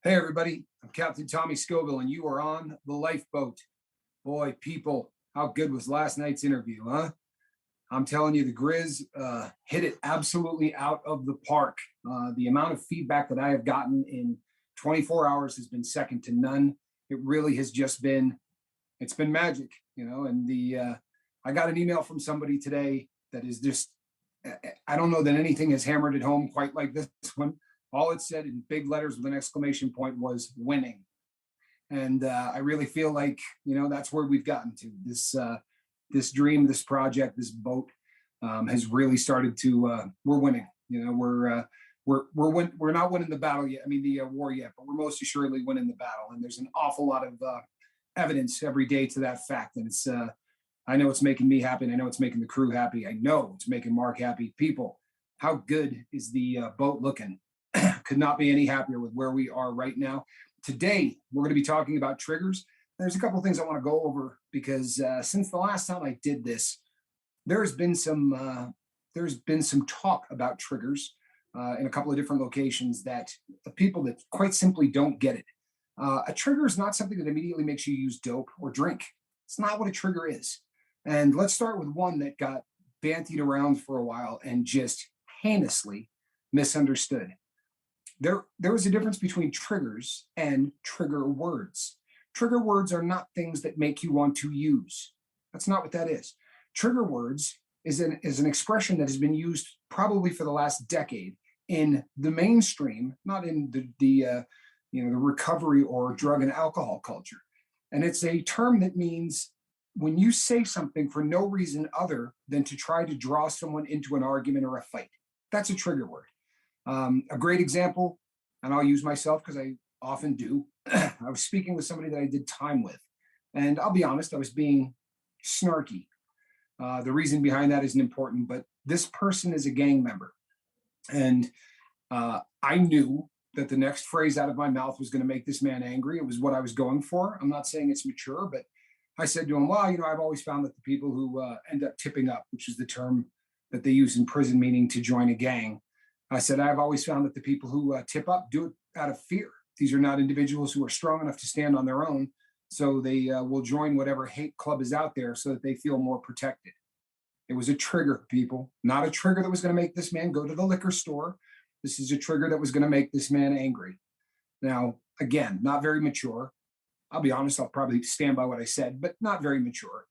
Hey, everybody. I'm Captain Tommy Scoville, and you are on the lifeboat. Boy, people, how good was last night's interview, huh? I'm telling you, the Grizz hit it absolutely out of the park. The amount of feedback that I have gotten in 24 hours has been second to none. It really has just been, it's been magic, you know. And I got an email from somebody today that is just, I don't know that anything has hammered it home quite like this one. All it said in big letters with an exclamation point was winning. And I really feel like, you know, that's where we've gotten to. This dream, this project, this boat has really started to. We're winning. You know, we're not winning the battle yet. I mean, the war yet, but we're most assuredly winning the battle. And there's an awful lot of evidence every day to that fact. And it's. I know it's making me happy. And I know it's making the crew happy. I know it's making Mark happy. People, how good is the boat looking? Could not be any happier with where we are right now. Today, we're going to be talking about triggers. There's a couple of things I want to go over because since the last time I did this, there's been some talk about triggers in a couple of different locations that the people that quite simply don't get it. A trigger is not something that immediately makes you use dope or drink. It's not what a trigger is. And let's start with one that got bantied around for a while and just heinously misunderstood. There is a difference between triggers and trigger words. Trigger words are not things that make you want to use. That's not what that is. Trigger words is an expression that has been used probably for the last decade in the mainstream, not in the recovery or drug and alcohol culture. And it's a term that means when you say something for no reason other than to try to draw someone into an argument or a fight. That's a trigger word. A great example, and I'll use myself because I often do. I was speaking with somebody that I did time with, and I'll be honest, I was being snarky. The reason behind that isn't important, but this person is a gang member. And I knew that the next phrase out of my mouth was going to make this man angry. It was what I was going for. I'm not saying it's mature, but I said to him, well, you know, I've always found that the people who end up tipping up, which is the term that they use in prison, meaning to join a gang, I said, I've always found that the people who tip up do it out of fear. These are not individuals who are strong enough to stand on their own. So they will join whatever hate club is out there so that they feel more protected. It was a trigger, people, not a trigger that was going to make this man go to the liquor store. This is a trigger that was going to make this man angry. Now, again, not very mature. I'll be honest, I'll probably stand by what I said, but not very mature.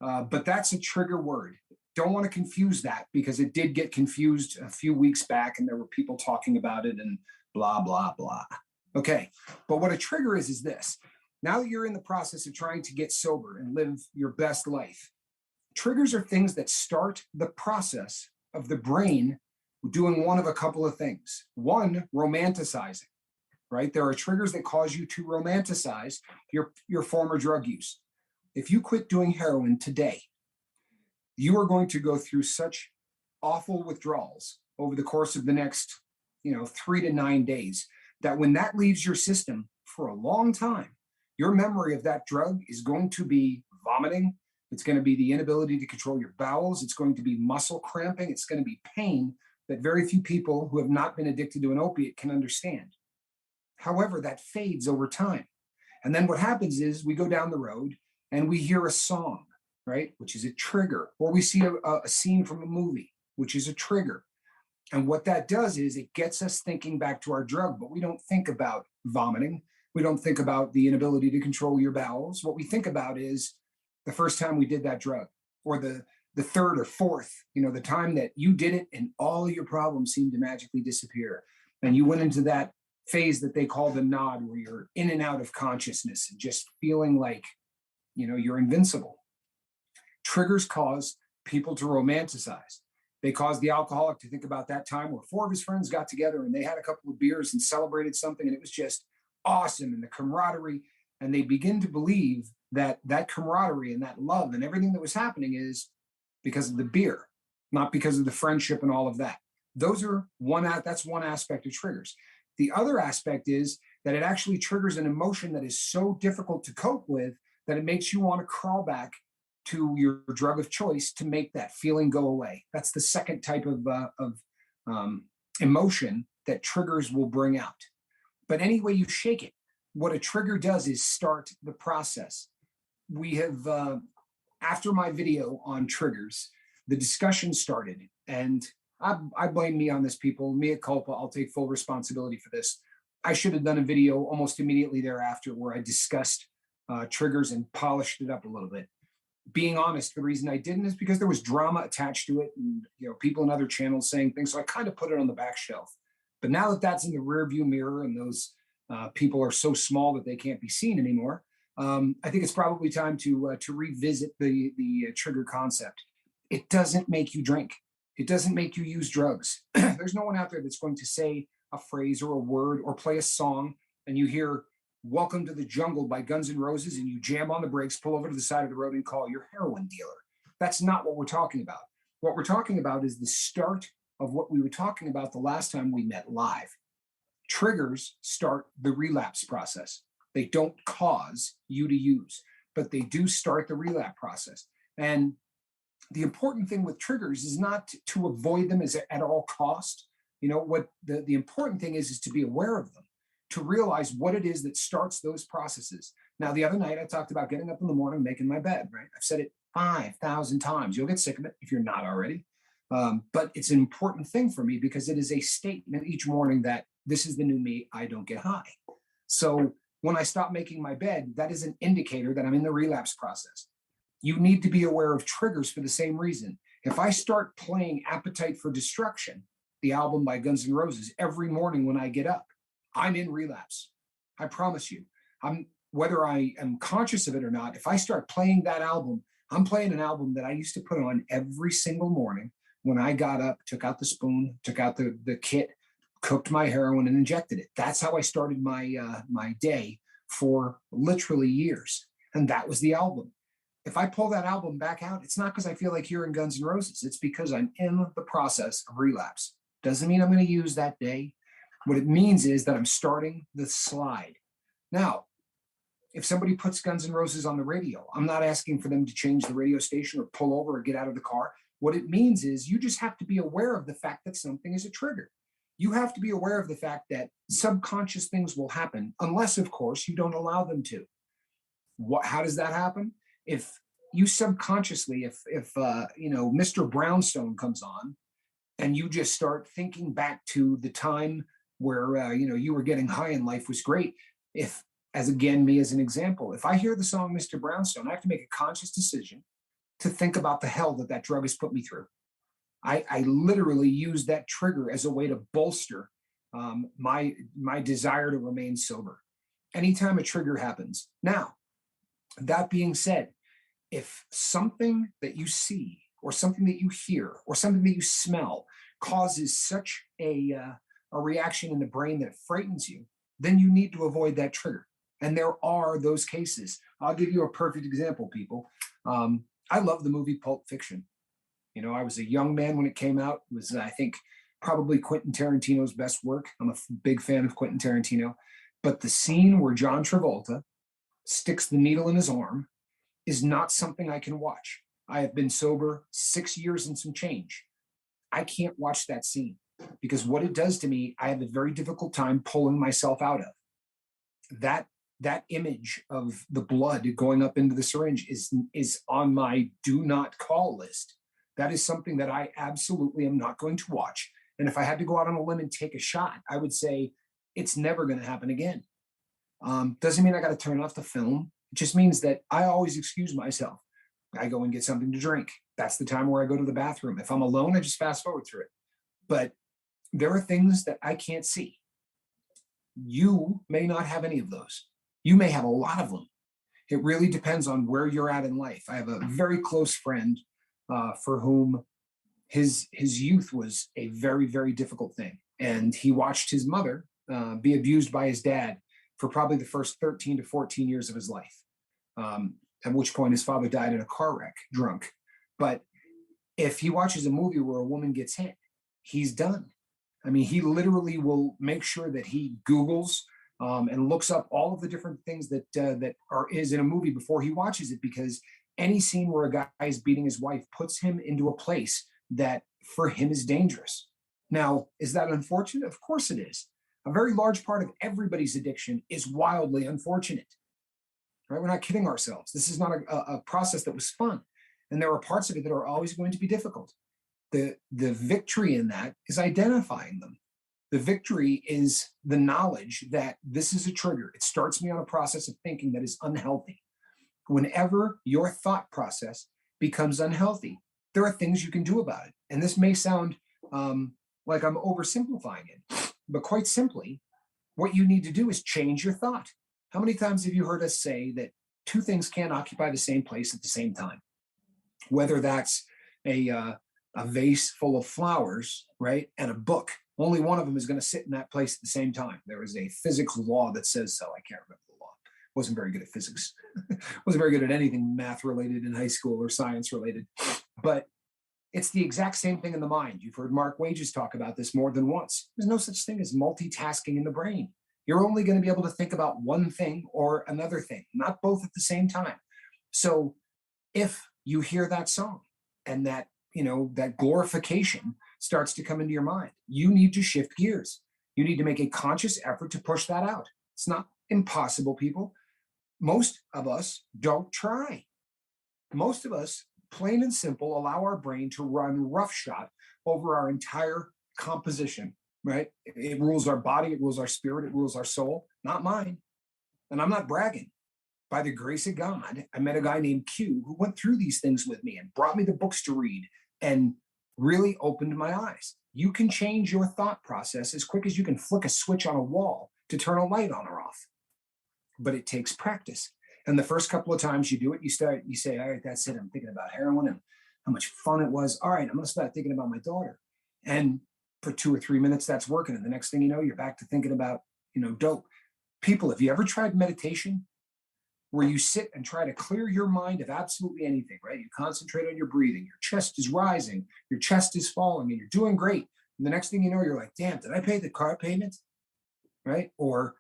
But that's a trigger word. Don't want to confuse that because it did get confused a few weeks back and there were people talking about it and blah, blah, blah. Okay. But what a trigger is this. Now that you're in the process of trying to get sober and live your best life, triggers are things that start the process of the brain doing one of a couple of things. One, romanticizing, right? There are triggers that cause you to romanticize your former drug use. If you quit doing heroin today, you are going to go through such awful withdrawals over the course of the next, 3 to 9 days, that when that leaves your system for a long time, your memory of that drug is going to be vomiting. It's going to be the inability to control your bowels. It's going to be muscle cramping. It's going to be pain that very few people who have not been addicted to an opiate can understand. However, that fades over time. And then what happens is we go down the road and we hear a song, right, which is a trigger, or we see a scene from a movie, which is a trigger. And what that does is it gets us thinking back to our drug, but we don't think about vomiting. We don't think about the inability to control your bowels. What we think about is the first time we did that drug, or the third or fourth, the time that you did it and all of your problems seemed to magically disappear. And you went into that phase that they call the nod, where you're in and out of consciousness and just feeling like, you're invincible. Triggers cause people to romanticize. They cause the alcoholic to think about that time where 4 of his friends got together and they had a couple of beers and celebrated something, and it was just awesome, and the camaraderie. And they begin to believe that that camaraderie and that love and everything that was happening is because of the beer, not because of the friendship and all of that. That's one aspect of triggers. The other aspect is that it actually triggers an emotion that is so difficult to cope with that it makes you want to crawl back to your drug of choice to make that feeling go away. That's the second type of emotion that triggers will bring out. But any way you shake it, what a trigger does is start the process. We have, after my video on triggers, the discussion started. And I blame me on this, people. Mea culpa. I'll take full responsibility for this. I should have done a video almost immediately thereafter where I discussed triggers and polished it up a little bit. Being honest, the reason I didn't is because there was drama attached to it, and people in other channels saying things. So I kind of put it on the back shelf. But now that that's in the rearview mirror, and those people are so small that they can't be seen anymore, I think it's probably time to revisit the trigger concept. It doesn't make you drink. It doesn't make you use drugs. There's no one out there that's going to say a phrase or a word or play a song, and you hear "Welcome to the Jungle" by Guns N' Roses, and you jam on the brakes, pull over to the side of the road, and call your heroin dealer. That's not what we're talking about. What we're talking about is the start of what we were talking about the last time we met live. Triggers start the relapse process. They don't cause you to use, but they do start the relapse process. And the important thing with triggers is not to avoid them at all cost. What the important thing is to be aware of them, to realize what it is that starts those processes. Now, the other night I talked about getting up in the morning, making my bed, right? I've said it 5,000 times. You'll get sick of it if you're not already. But it's an important thing for me because it is a statement each morning that this is the new me. I don't get high. So when I stop making my bed, that is an indicator that I'm in the relapse process. You need to be aware of triggers for the same reason. If I start playing Appetite for Destruction, the album by Guns N' Roses, every morning when I get up, I'm in relapse. I promise you. Whether I am conscious of it or not, if I start playing that album, I'm playing an album that I used to put on every single morning when I got up, took out the spoon, took out the kit, cooked my heroin, and injected it. That's how I started my day for literally years. And that was the album. If I pull that album back out, it's not because I feel like hearing Guns N' Roses. It's because I'm in the process of relapse. Doesn't mean I'm going to use that day. What it means is that I'm starting the slide. Now, if somebody puts Guns N' Roses on the radio, I'm not asking for them to change the radio station or pull over or get out of the car. What it means is you just have to be aware of the fact that something is a trigger. You have to be aware of the fact that subconscious things will happen, unless, of course, you don't allow them to. How does that happen? If you subconsciously, if Mr. Brownstone comes on, and you just start thinking back to the time where you were getting high and life was great. Me as an example, if I hear the song Mr. Brownstone, I have to make a conscious decision to think about the hell that drug has put me through. I literally use that trigger as a way to bolster my desire to remain sober. Anytime a trigger happens. Now, that being said, if something that you see or something that you hear or something that you smell causes such a reaction in the brain that frightens you, then you need to avoid that trigger. And there are those cases. I'll give you a perfect example, people. I love the movie Pulp Fiction. I was a young man when it came out. It was, I think, probably Quentin Tarantino's best work. I'm a big fan of Quentin Tarantino. But the scene where John Travolta sticks the needle in his arm is not something I can watch. I have been sober 6 years and some change. I can't watch that scene because what it does to me, I have a very difficult time pulling myself out of. That image of the blood going up into the syringe is on my do not call list. That is something that I absolutely am not going to watch. And if I had to go out on a limb and take a shot, I would say it's never going to happen again. Doesn't mean I got to turn off the film. It just means that I always excuse myself. I go and get something to drink. That's the time where I go to the bathroom. If I'm alone, I just fast forward through it. But there are things that I can't see. You may not have any of those. You may have a lot of them. It really depends on where you're at in life. I have a very close friend for whom his youth was a very, very difficult thing. And he watched his mother be abused by his dad for probably the first 13 to 14 years of his life. At which point his father died in a car wreck, drunk. But if he watches a movie where a woman gets hit, he's done. I mean, he literally will make sure that he Googles and looks up all of the different things that is in a movie before he watches it, because any scene where a guy is beating his wife puts him into a place that for him is dangerous. Now, is that unfortunate? Of course it is. A very large part of everybody's addiction is wildly unfortunate, right? We're not kidding ourselves. This is not a process that was fun. And there are parts of it that are always going to be difficult. The victory in that is identifying them. The victory is the knowledge that this is a trigger. It starts me on a process of thinking that is unhealthy. Whenever your thought process becomes unhealthy, there are things you can do about it. And this may sound like I'm oversimplifying it, but quite simply, what you need to do is change your thought. How many times have you heard us say that two things can't occupy the same place at the same time? Whether that's a vase full of flowers, right, and a book. Only one of them is going to sit in that place at the same time. There is a physical law that says so. I can't remember the law. Wasn't very good at physics. Wasn't very good at anything math related in high school or science related. But it's the exact same thing in the mind. You've heard Mark Wages talk about this more than once. There's no such thing as multitasking in the brain. You're only going to be able to think about one thing or another thing, not both at the same time. So if you hear that song and that, that glorification starts to come into your mind, you need to shift gears. You need to make a conscious effort to push that out. It's not impossible, people. Most of us don't try. Most of us, plain and simple, allow our brain to run roughshod over our entire composition, right? It rules our body, it rules our spirit, it rules our soul, not mine. And I'm not bragging. By the grace of God, I met a guy named Q who went through these things with me and brought me the books to read and really opened my eyes. You can change your thought process as quick as you can flick a switch on a wall to turn a light on or off. But it takes practice. And the first couple of times you do it, you say, all right, that's it. I'm thinking about heroin and how much fun it was. All right, I'm going to start thinking about my daughter. And for 2 or 3 minutes, that's working. And the next thing you know, you're back to thinking about, dope. People, have you ever tried meditation where you sit and try to clear your mind of absolutely anything, right? You concentrate on your breathing, your chest is rising, your chest is falling, and you're doing great. And the next thing you know, you're like, damn, did I pay the car payment? Right? Or,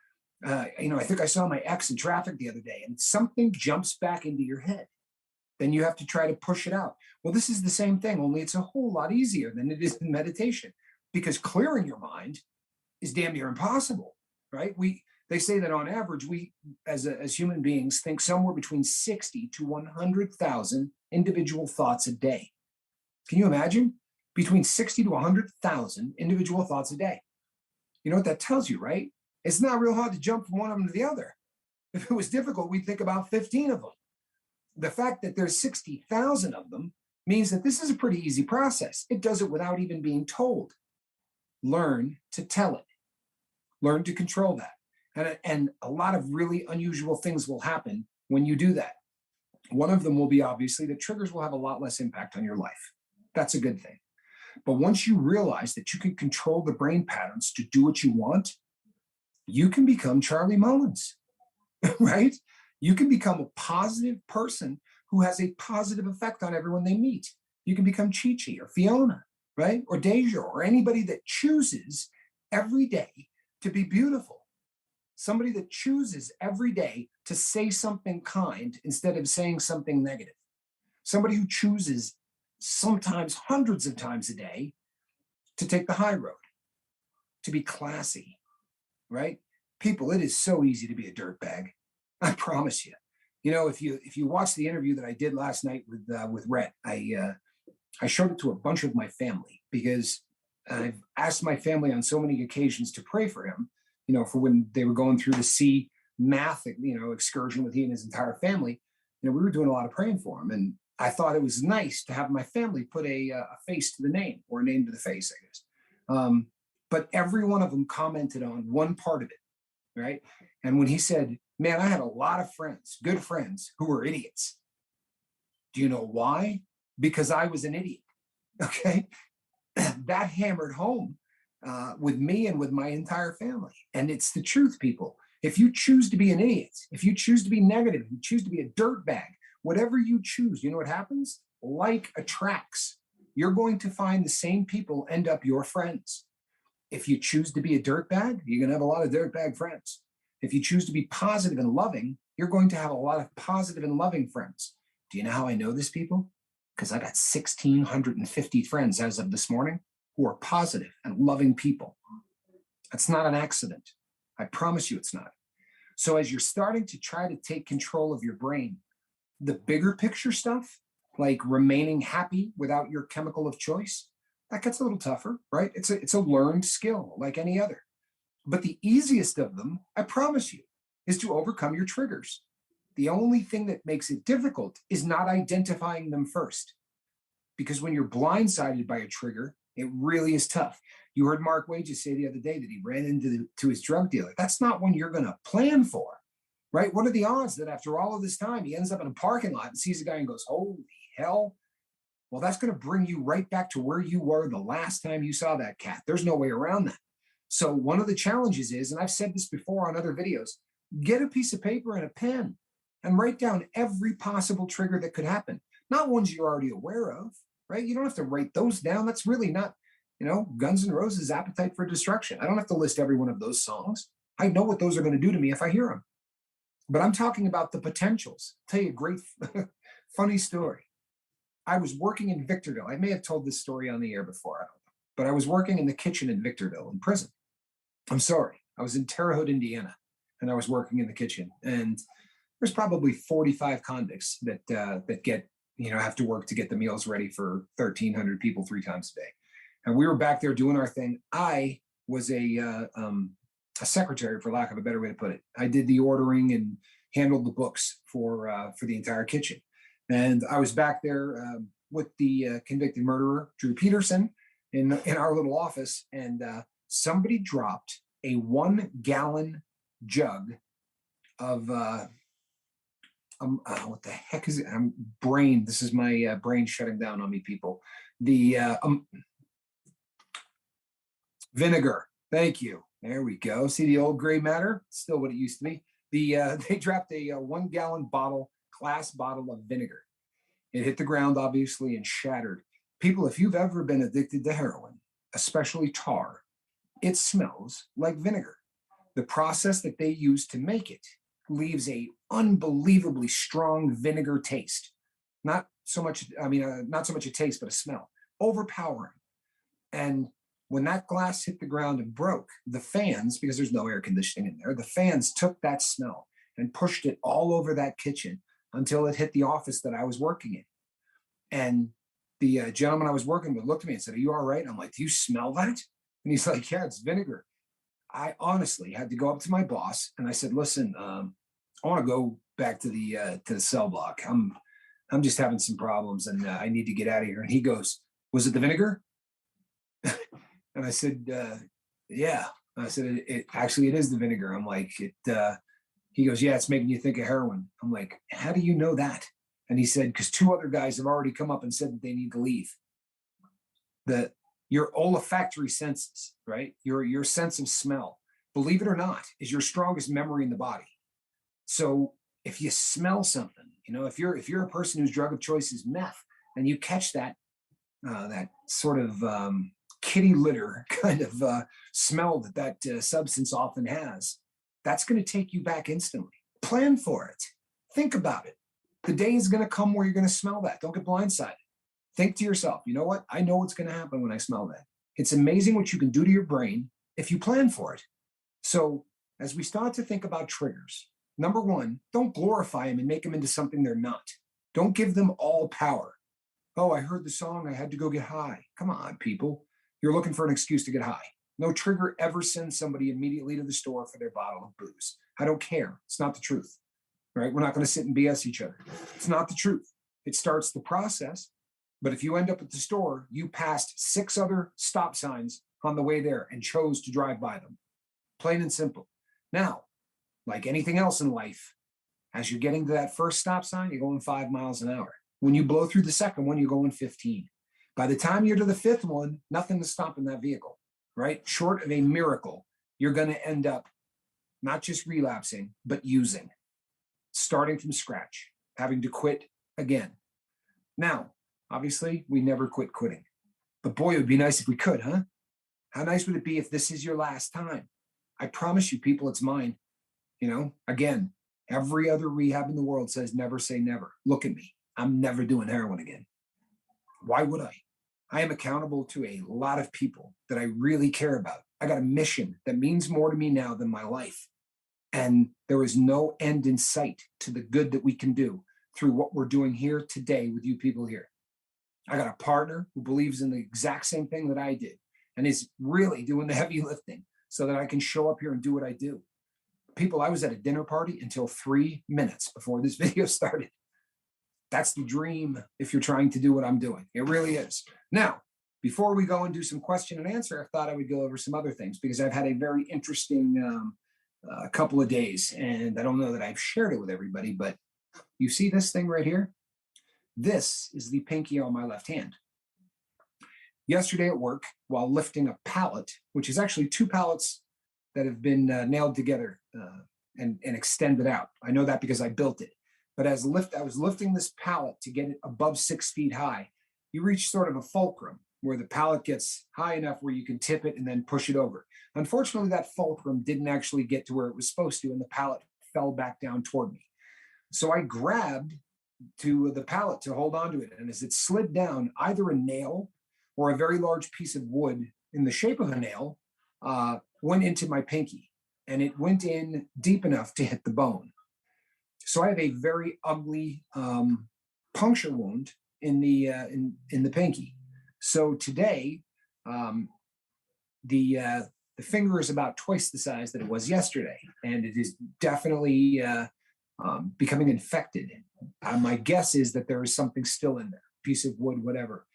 I think I saw my ex in traffic the other day, and something jumps back into your head. Then you have to try to push it out. Well, this is the same thing, only it's a whole lot easier than it is in meditation, because clearing your mind is damn near impossible, right? They say that on average, we as human beings think somewhere between 60 to 100,000 individual thoughts a day. Can you imagine? Between 60 to 100,000 individual thoughts a day. You know what that tells you, right? It's not real hard to jump from one of them to the other. If it was difficult, we'd think about 15 of them. The fact that there's 60,000 of them means that this is a pretty easy process. It does it without even being told. Learn to tell it. Learn to control that. And a lot of really unusual things will happen when you do that. One of them will be obviously that triggers will have a lot less impact on your life. That's a good thing. But once you realize that you can control the brain patterns to do what you want, you can become Charlie Mullins, right? You can become a positive person who has a positive effect on everyone they meet. You can become Chi-Chi or Fiona, right? Or Deja, or anybody that chooses every day to be beautiful. Somebody that chooses every day to say something kind instead of saying something negative. Somebody who chooses sometimes hundreds of times a day to take the high road, to be classy, right? People, it is so easy to be a dirtbag. I promise you. If you watch the interview that I did last night with Rhett, I showed it to a bunch of my family because I've asked my family on so many occasions to pray for him, for when they were going through the C math, excursion with he and his entire family. We were doing a lot of praying for him. And I thought it was nice to have my family put a face to the name, or a name to the face, I guess. But every one of them commented on one part of it, right? And when he said, man, I had a lot of friends, good friends, who were idiots. Do you know why? Because I was an idiot, okay? That hammered home with me and with my entire family. And it's the truth, people. If you choose to be an idiot, if you choose to be negative, if you choose to be a dirtbag, whatever you choose, you know what happens? Like attracts. You're going to find the same people end up your friends. If you choose to be a dirtbag, you're going to have a lot of dirtbag friends. If you choose to be positive and loving, you're going to have a lot of positive and loving friends. Do you know how I know this, people? Because I got 1,650 friends as of this morning who are positive and loving people. That's not an accident. I promise you it's not. So as you're starting to try to take control of your brain, the bigger picture stuff, like remaining happy without your chemical of choice, that gets a little tougher, right? It's a learned skill like any other. But the easiest of them, I promise you, is to overcome your triggers. The only thing that makes it difficult is not identifying them first. Because when you're blindsided by a trigger, it really is tough. You heard Mark Wages say the other day that he ran into his drug dealer. That's not one you're going to plan for, right? What are the odds that after all of this time, he ends up in a parking lot and sees a guy and goes, holy hell? Well, that's going to bring you right back to where you were the last time you saw that cat. There's no way around that. So one of the challenges is, and I've said this before on other videos, get a piece of paper and a pen and write down every possible trigger that could happen. Not ones you're already aware of, right? You don't have to write those down. That's really not, Guns N' Roses' Appetite for Destruction. I don't have to list every one of those songs. I know what those are going to do to me if I hear them. But I'm talking about the potentials. I'll tell you a great, funny story. I was working in Victorville. I may have told this story on the air before, I don't know. But I was working in the kitchen in Victorville in prison. I'm sorry. I was in Terre Haute, Indiana, and I was working in the kitchen. And there's probably 45 convicts that get, have to work to get the meals ready for 1,300 people 3 times a day. And we were back there doing our thing. I was a secretary, for lack of a better way to put it. I did the ordering and handled the books for the entire kitchen. And I was back there with the convicted murderer, Drew Peterson, in our little office. And somebody dropped a 1-gallon jug of what the heck is it? Brain. This is my brain shutting down on me, people. The vinegar. Thank you. There we go. See the old gray matter? Still what it used to be. They dropped a 1-gallon glass bottle of vinegar. It hit the ground, obviously, and shattered. People, if you've ever been addicted to heroin, especially tar, it smells like vinegar. The process that they use to make it leaves a unbelievably strong vinegar taste. Not so much a taste, but a smell. Overpowering. And when that glass hit the ground and broke, the fans, because there's no air conditioning in there, the fans took that smell and pushed it all over that kitchen until it hit the office that I was working in. And the gentleman I was working with looked at me and said, "Are you all right?" I'm like, "Do you smell that?" And he's like, "Yeah, it's vinegar." I honestly had to go up to my boss and I said, "Listen, I want to go back to the cell block. I'm just having some problems and I need to get out of here." And he goes, "Was it the vinegar?" And I said, "Yeah." I said, "It actually, it is the vinegar." I'm like, he goes, "Yeah, it's making you think of heroin." I'm like, "How do you know that?" And he said, "Because 2 other guys have already come up and said that they need to leave." Your olfactory senses, right? Your sense of smell, believe it or not, is your strongest memory in the body. So if you smell something, if you're a person whose drug of choice is meth, and you catch that sort of kitty litter kind of smell that substance often has, that's going to take you back instantly. Plan for it. Think about it. The day is going to come where you're going to smell that. Don't get blindsided. Think to yourself, you know what? I know what's going to happen when I smell that. It's amazing what you can do to your brain if you plan for it. So as we start to think about triggers, number 1, don't glorify them and make them into something they're not. Don't give them all power. "Oh, I heard the song. I had to go get high." Come on, people. You're looking for an excuse to get high. No trigger ever sends somebody immediately to the store for their bottle of booze. I don't care. It's not the truth, right? We're not going to sit and BS each other. It's not the truth. It starts the process. But if you end up at the store, you passed 6 other stop signs on the way there and chose to drive by them. Plain and simple. Now, like anything else in life, as you're getting to that first stop sign, you're going 5 miles an hour. When you blow through the second one, you're going 15. By the time you're to the 5th one, nothing is stopping that vehicle, right? Short of a miracle, you're going to end up not just relapsing, but using, starting from scratch, having to quit again. Now, obviously, we never quit quitting. But boy, it would be nice if we could, huh? How nice would it be if this is your last time? I promise you, people, it's mine. Again, every other rehab in the world says never say never. Look at me. I'm never doing heroin again. Why would I? I am accountable to a lot of people that I really care about. I got a mission that means more to me now than my life. And there is no end in sight to the good that we can do through what we're doing here today with you people here. I got a partner who believes in the exact same thing that I did and is really doing the heavy lifting so that I can show up here and do what I do. People, I was at a dinner party until 3 minutes before this video started. That's the dream if you're trying to do what I'm doing. It really is. Now, before we go and do some question and answer, I thought I would go over some other things because I've had a very interesting couple of days, and I don't know that I've shared it with everybody, but you see this thing right here? This is the pinky on my left hand. Yesterday at work, while lifting a pallet, which is actually 2 pallets that have been nailed together and extended out. I know that because I built it. But I was lifting this pallet to get it above 6 feet high. You reach sort of a fulcrum where the pallet gets high enough where you can tip it and then push it over. Unfortunately, that fulcrum didn't actually get to where it was supposed to, and the pallet fell back down toward me. So I grabbed to the pallet to hold onto it. And as it slid down, either a nail or a very large piece of wood in the shape of a nail went into my pinky. And it went in deep enough to hit the bone. So I have a very ugly puncture wound in the pinky. So today, the finger is about twice the size that it was yesterday, and it is definitely becoming infected. My guess is that there is something still in there, piece of wood, whatever.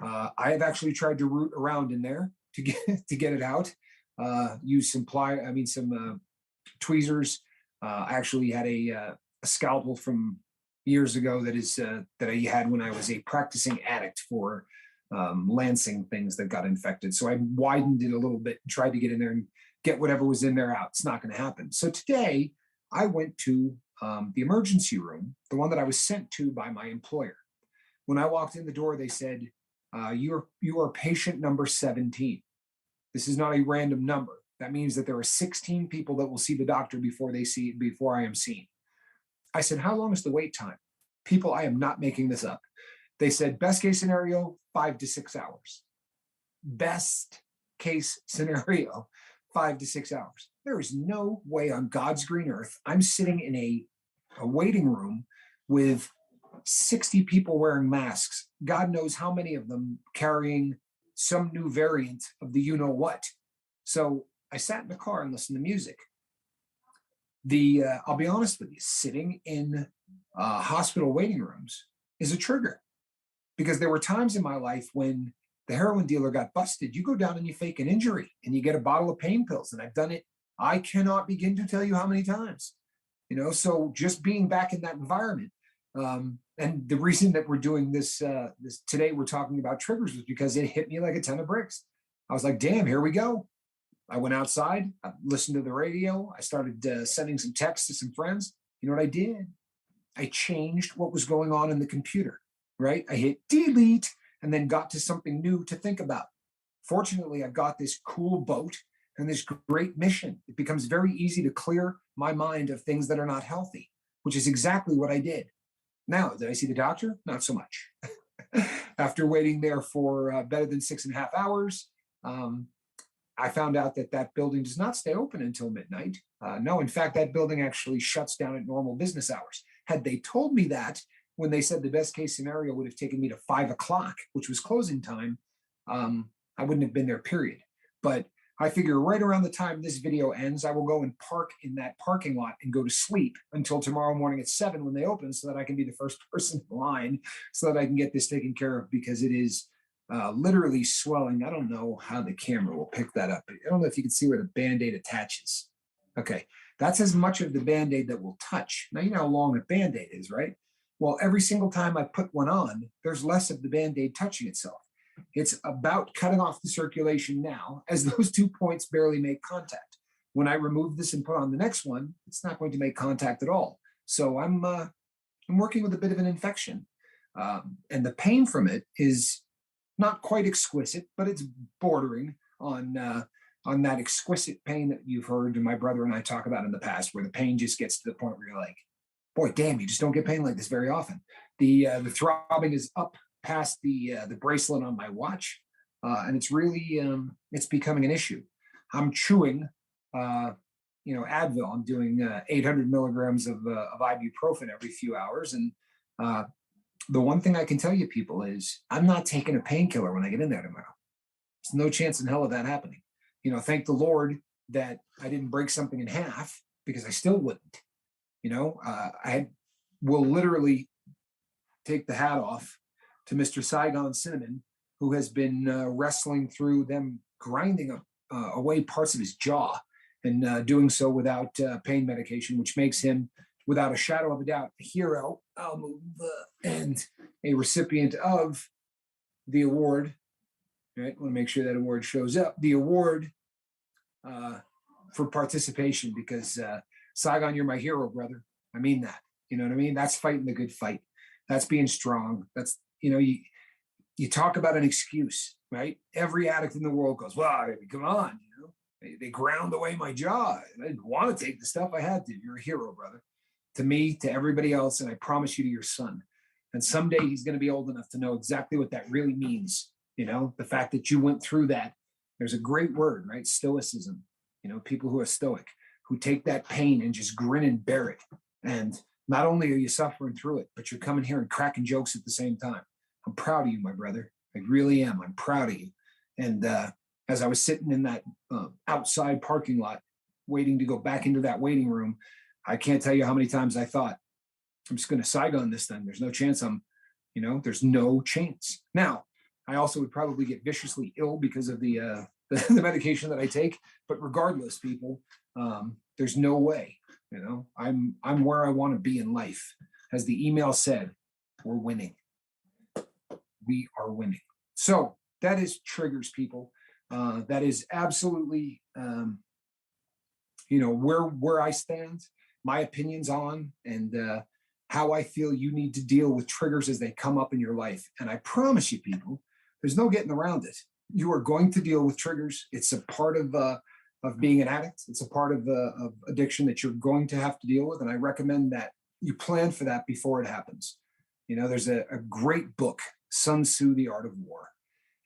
I have actually tried to root around in there to get it out. Use some tweezers. I actually had a scalpel from years ago that I had when I was a practicing addict for lancing things that got infected. So I widened it a little bit and tried to get in there and get whatever was in there out. It's not going to happen. So today I went to the emergency room, the one that I was sent to by my employer. When I walked in the door, they said, you are patient number 17. This is not a random number. That means that there are 16 people that will see the doctor before I am seen. I said, how long is the wait time? People, I am not making this up. They said, best case scenario, 5 to 6 hours. Best case scenario, 5 to 6 hours. There is no way on God's green earth I'm sitting in a waiting room with 60 people wearing masks. God knows how many of them carrying some new variant of the you-know-what. So I sat in the car and listened to music. I'll be honest with you, sitting in hospital waiting rooms is a trigger, because there were times in my life when the heroin dealer got busted. You go down and you fake an injury and you get a bottle of pain pills. And I've done it. I cannot begin to tell you how many times, so just being back in that environment. And the reason that we're doing this today, we're talking about triggers, was because it hit me like a ton of bricks. I was like, damn, here we go. I went outside, I listened to the radio. I started sending some texts to some friends. You know what I did? I changed what was going on in the computer, right? I hit delete and then got to something new to think about. Fortunately, I've got this cool boat and this great mission. It becomes very easy to clear my mind of things that are not healthy, which is exactly what I did. Now, did I see the doctor? Not so much. After waiting there for better than 6.5 hours, I found out that building does not stay open until midnight. No, in fact, that building actually shuts down at normal business hours. Had they told me that when they said the best case scenario would have taken me to 5 o'clock, which was closing time, I wouldn't have been there, period. But I figure right around the time this video ends, I will go and park in that parking lot and go to sleep until tomorrow morning at 7 when they open, so that I can be the first person in line, so that I can get this taken care of, because it is literally swelling. I don't know how the camera will pick that up. I don't know if you can see where the Band-Aid attaches. Okay, that's as much of the Band-Aid that will touch. Now, you know how long a Band-Aid is, right? Well, every single time I put one on, there's less of the Band-Aid touching itself. It's about cutting off the circulation now, as those 2 points barely make contact. When I remove this and put on the next one, it's not going to make contact at all. So I'm working with a bit of an infection, and the pain from it is not quite exquisite, but it's bordering on that exquisite pain that you've heard my brother and I talk about in the past, where the pain just gets to the point where you're like, boy, damn, you just don't get pain like this very often. The throbbing is up past the bracelet on my watch, and it's really it's becoming an issue. I'm chewing, Advil. I'm doing 800 milligrams of ibuprofen every few hours. And the one thing I can tell you, people, is I'm not taking a painkiller when I get in there tomorrow. There's no chance in hell of that happening. Thank the Lord that I didn't break something in half, because I still wouldn't. I will literally take the hat off to Mr. Saigon Cinnamon, who has been wrestling through them grinding away parts of his jaw, and doing so without pain medication, which makes him, without a shadow of a doubt, a hero. I'll move, and a recipient of the award. Right, I want to make sure that award shows up. The award for participation, because Saigon, you're my hero, brother. I mean that. You know what I mean? That's fighting the good fight. That's being strong. That's, you talk about an excuse, right? Every addict in the world goes, well, come on, they ground away my jaw. I didn't want to take the stuff. I had to. You're a hero, brother. To me, to everybody else, and I promise you, to your son. And someday he's going to be old enough to know exactly what that really means. The fact that you went through that. There's a great word, right? Stoicism. People who are stoic, who take that pain and just grin and bear it. And not only are you suffering through it, but you're coming here and cracking jokes at the same time. I'm proud of you, my brother. I really am. I'm proud of you. And as I was sitting in that outside parking lot, waiting to go back into that waiting room, I can't tell you how many times I thought, I'm just going to Saigon this thing. There's no chance there's no chance. Now, I also would probably get viciously ill because of the medication that I take. But regardless, people, there's no way. I'm where I want to be in life. As the email said, we're winning. We are winning. So that is triggers, people. That is absolutely, where I stand, my opinions on, and how I feel you need to deal with triggers as they come up in your life. And I promise you, people, there's no getting around it. You are going to deal with triggers. It's a part of being an addict. It's a part of addiction that you're going to have to deal with. And I recommend that you plan for that before it happens. There's a great book, Sun Tzu, The Art of War.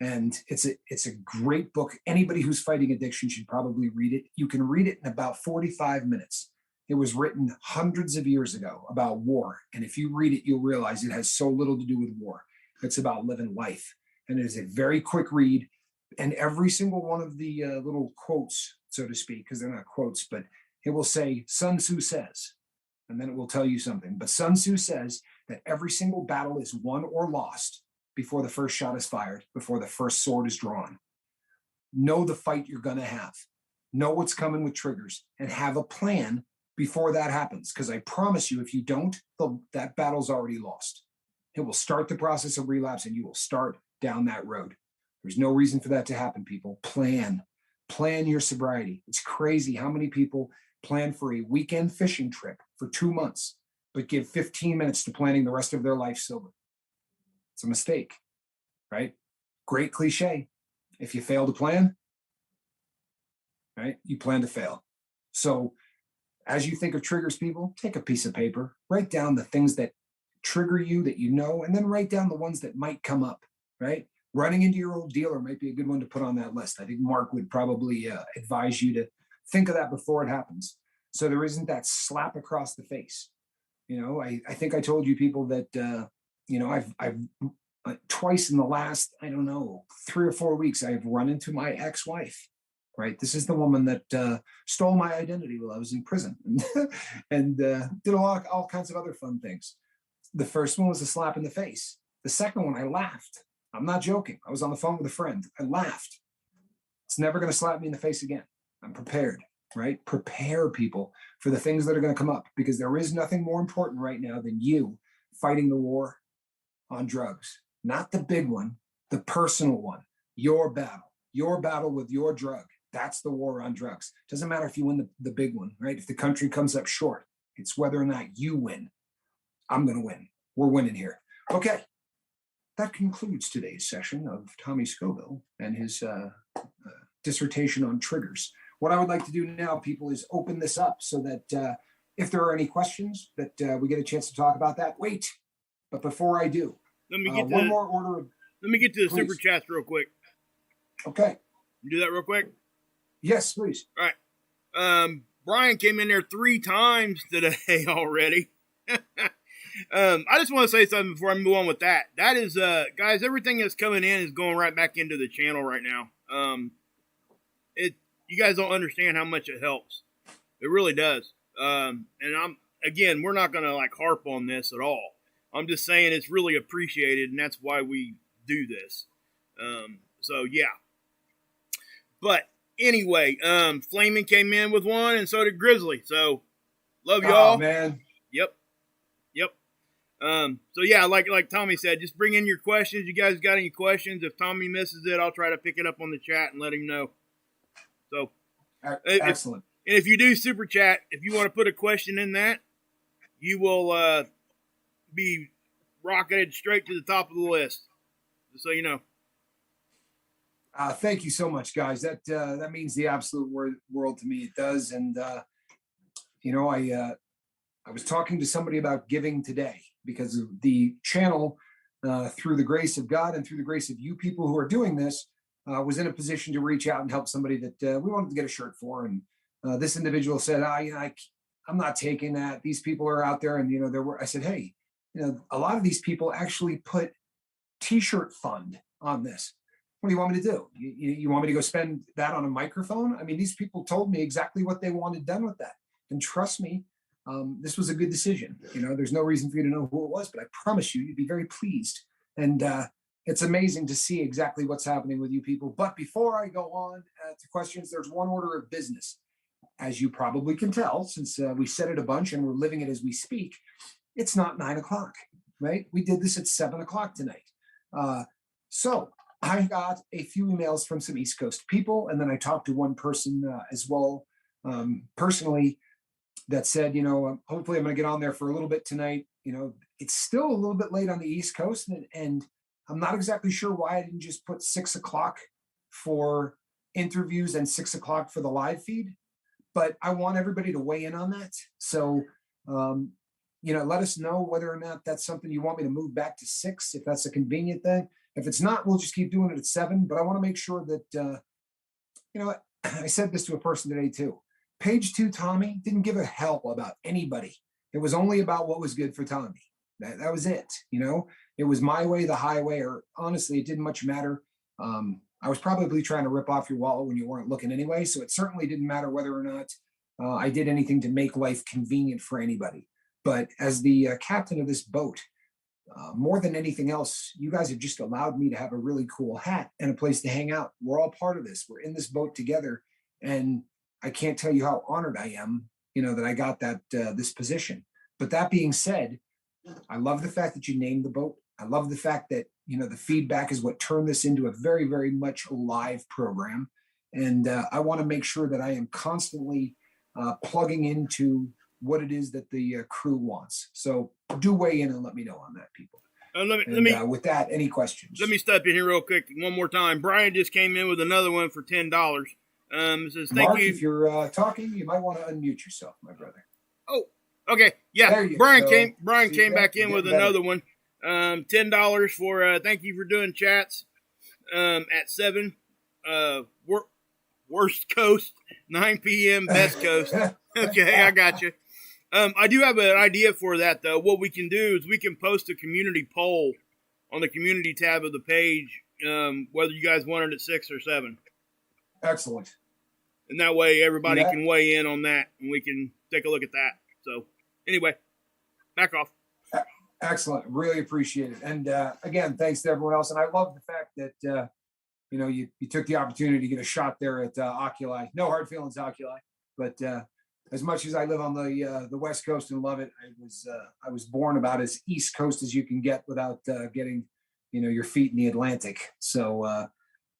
And it's a great book. Anybody who's fighting addiction should probably read it. You can read it in about 45 minutes. It was written hundreds of years ago about war. And if you read it, you'll realize it has so little to do with war. It's about living life. And it is a very quick read. And every single one of the little quotes, so to speak, because they're not quotes, but it will say, Sun Tzu says, and then it will tell you something. But Sun Tzu says that every single battle is won or lost before the first shot is fired, before the first sword is drawn. Know the fight you're going to have. Know what's coming with triggers, and have a plan before that happens. Because I promise you, if you don't, that battle's already lost. It will start the process of relapse, and you will start down that road. There's no reason for that to happen, people. Plan your sobriety. It's crazy how many people plan for a weekend fishing trip for 2 months, but give 15 minutes to planning the rest of their life sober. It's a mistake, right? Great cliche. If you fail to plan, right, you plan to fail. So as you think of triggers, people, take a piece of paper, write down the things that trigger you that and then write down the ones that might come up, right? Running into your old dealer might be a good one to put on that list. I think Mark would probably advise you to think of that before it happens. So there isn't that slap across the face. I think I told you, people, that, I've twice in the last, 3 or 4 weeks, I've run into my ex-wife, right? This is the woman that stole my identity while I was in prison and did all kinds of other fun things. The first one was a slap in the face. The second one, I laughed. I'm not joking. I was on the phone with a friend. I laughed. It's never going to slap me in the face again. I'm prepared, right? Prepare, people, for the things that are going to come up, because there is nothing more important right now than you fighting the war on drugs. Not the big one, the personal one, your battle with your drug. That's the war on drugs. Doesn't matter if you win the big one, right? If the country comes up short, it's whether or not you win. I'm going to win. We're winning here. Okay. That concludes today's session of Tommy Scoville and his dissertation on triggers. What I would like to do now, people, is open this up so that if there are any questions, that we get a chance to talk about that. Wait, but before I do, let me get one more order. Let me get to the super chats real quick. Okay. You do that real quick. Yes, please. All right. Brian came in there 3 times today already. I just want to say something before I move on with that. That is, guys, everything that's coming in is going right back into the channel right now. You guys don't understand how much it helps. It really does. And we're not going to like harp on this at all. I'm just saying it's really appreciated, and that's why we do this. So yeah. But anyway, Flaming came in with one, and so did Grizzly. So love y'all. Oh man. Yep. So yeah, like Tommy said, just bring in your questions. You guys got any questions? If Tommy misses it, I'll try to pick it up on the chat and let him know. So excellent. If you do super chat, if you want to put a question in that, you will be rocketed straight to the top of the list. Just so you know. Thank you so much, guys. That means the absolute world to me. It does. And I was talking to somebody about giving today because of the channel, through the grace of God and through the grace of you people who are doing this, was in a position to reach out and help somebody that we wanted to get a shirt for. And this individual said, I'm not taking that. These people are out there. And, I said, hey, a lot of these people actually put t-shirt fund on this. What do you want me to do? You want me to go spend that on a microphone? I mean, these people told me exactly what they wanted done with that. And trust me, this was a good decision. There's no reason for you to know who it was, but I promise you'd be very pleased. And it's amazing to see exactly what's happening with you people. But before I go on to questions, there's one order of business. As you probably can tell, since we said it a bunch and we're living it as we speak, it's not 9 o'clock, right? We did this at 7 o'clock tonight. So I got a few emails from some East Coast people, and then I talked to one person as well, personally, that said, hopefully I'm going to get on there for a little bit tonight. It's still a little bit late on the East Coast, and I'm not exactly sure why I didn't just put 6 o'clock for interviews and 6 o'clock for the live feed, but I want everybody to weigh in on that. So, let us know whether or not that's something you want me to move back to 6, if that's a convenient thing. If it's not, we'll just keep doing it at 7. But I want to make sure that, I said this to a person today too. Page 2, Tommy didn't give a hell about anybody. It was only about what was good for Tommy. That was it. It was my way, the highway, or honestly, it didn't much matter. I was probably trying to rip off your wallet when you weren't looking anyway. So it certainly didn't matter whether or not I did anything to make life convenient for anybody. But as the captain of this boat, more than anything else, you guys have just allowed me to have a really cool hat and a place to hang out. We're all part of this. We're in this boat together. And I can't tell you how honored I am, that I got this position. But that being said, I love the fact that you named the boat. I love the fact that, the feedback is what turned this into a very, very much live program. And I want to make sure that I am constantly plugging into what it is that the crew wants. So do weigh in and let me know on that, people. With that, any questions? Let me step in here real quick one more time. Brian just came in with another one for $10. It says, thank Mark, you. If you're talking, you might want to unmute yourself, my brother. Oh, okay. Yeah, Brian came back in with another one. $10 for thank you for doing chats at 7. Worst coast, 9 p.m. best coast. Okay, I got you. I do have an idea for that, though. What we can do is we can post a community poll on the community tab of the page, whether you guys want it at 6 or 7. Excellent. And that way everybody can weigh in on that, and we can take a look at that. So anyway, back off. Excellent. Really appreciate it. And again, thanks to everyone else. And I love the fact that, you took the opportunity to get a shot there at Oculi. No hard feelings, Oculi. But as much as I live on the West Coast and love it, I was born about as East Coast as you can get without getting, your feet in the Atlantic. So